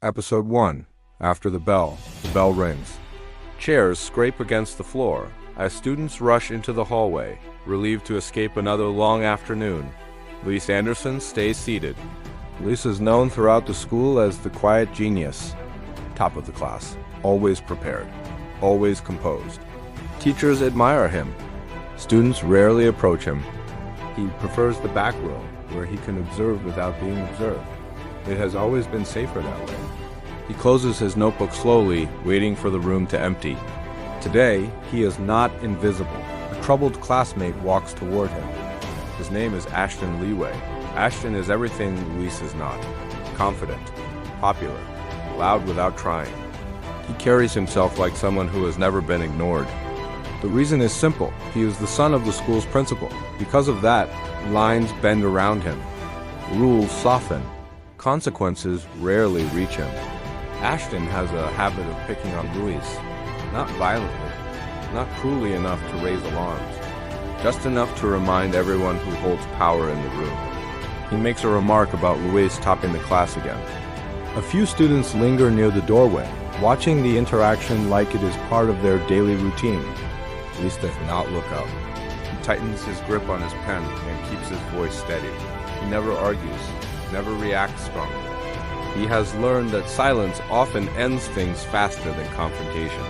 Episode 1. After the bell rings. Chairs scrape against the floor as students rush into the hallway, relieved to escape another long afternoon. Lise Anderson stays seated. Lise is known throughout the school as the quiet genius. Top of the class, always prepared, always composed. Teachers admire him. Students rarely approach him. He prefers the back row, where he can observe without being observed. It has always been safer that way. He closes his notebook slowly, waiting for the room to empty. Today, he is not invisible. A troubled classmate walks toward him. His name is Ashton Leway. Ashton is everything Lise is not. Confident, popular, loud without trying. He carries himself like someone who has never been ignored. The reason is simple. He is the son of the school's principal. Because of that, lines bend around him. Rules soften. Consequences rarely reach him. Ashton has a habit of picking on Louise. Not violently, not cruelly enough to raise alarms. Just enough to remind everyone who holds power in the room. He makes a remark about Louise topping the class again. A few students linger near the doorway, watching the interaction like it is part of their daily routine. Louise does not look up. He tightens his grip on his pen and keeps his voice steady. He never argues, never reacts strongly. He has learned that silence often ends things faster than confrontation.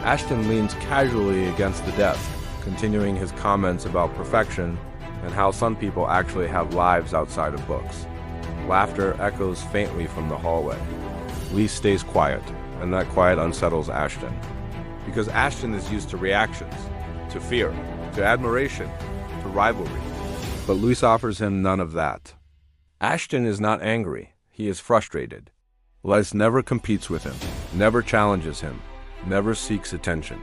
Ashton leans casually against the desk, continuing his comments about perfection and how some people actually have lives outside of books. Laughter echoes faintly from the hallway. Lise stays quiet, and that quiet unsettles Ashton. Because Ashton is used to reactions, to fear, to admiration, to rivalry. But Lise offers him none of that. Ashton is not angry. He is frustrated. Lise never competes with him, never challenges him, never seeks attention.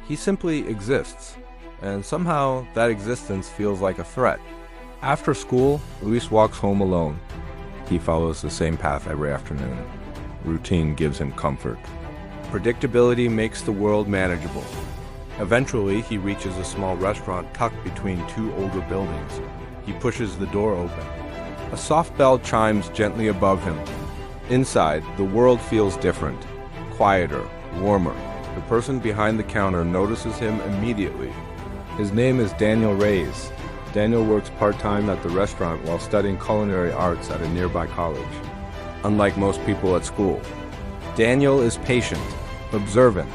He simply exists, and somehow that existence feels like a threat. After school, Lise walks home alone. He follows the same path every afternoon. Routine gives him comfort. Predictability makes the world manageable. Eventually, he reaches a small restaurant tucked between two older buildings. He pushes the door open. A soft bell chimes gently above him. Inside, the world feels different, quieter, warmer. The person behind the counter notices him immediately. His name is Daniel Reyes. Daniel works part-time at the restaurant while studying culinary arts at a nearby college. Unlike most people at school, Daniel is patient, observant,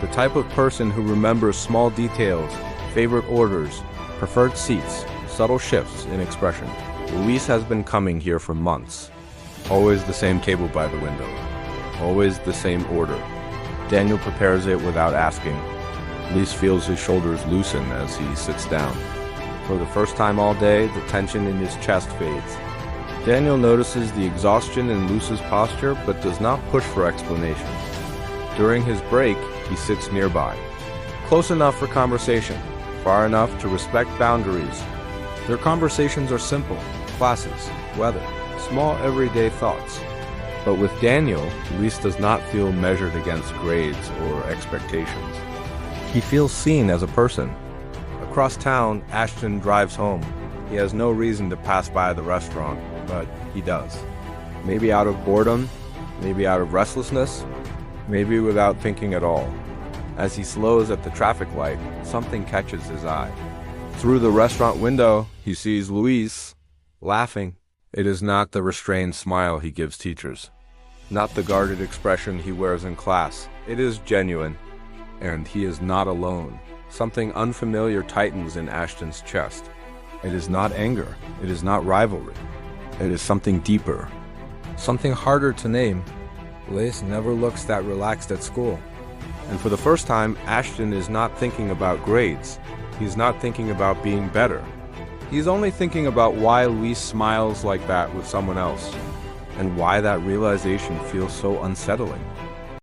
the type of person who remembers small details, favorite orders, preferred seats, subtle shifts in expression. Lise has been coming here for months. Always the same table by the window. Always the same order. Daniel prepares it without asking. Lise feels his shoulders loosen as he sits down. For the first time all day, the tension in his chest fades. Daniel notices the exhaustion in Lise's posture, but does not push for explanations. During his break, he sits nearby. Close enough for conversation, far enough to respect boundaries. Their conversations are simple, classes, weather, small everyday thoughts. But with Daniel, Lise does not feel measured against grades or expectations. He feels seen as a person. Across town, Ashton drives home. He has no reason to pass by the restaurant, but he does. Maybe out of boredom, maybe out of restlessness, maybe without thinking at all. As he slows at the traffic light, something catches his eye. Through the restaurant window, he sees Louise, laughing. It is not the restrained smile he gives teachers, not the guarded expression he wears in class. It is genuine, and he is not alone. Something unfamiliar tightens in Ashton's chest. It is not anger, it is not rivalry. It is something deeper, something harder to name. Lise never looks that relaxed at school. And for the first time, Ashton is not thinking about grades. He's not thinking about being better. He's only thinking about why Lise smiles like that with someone else, and why that realization feels so unsettling.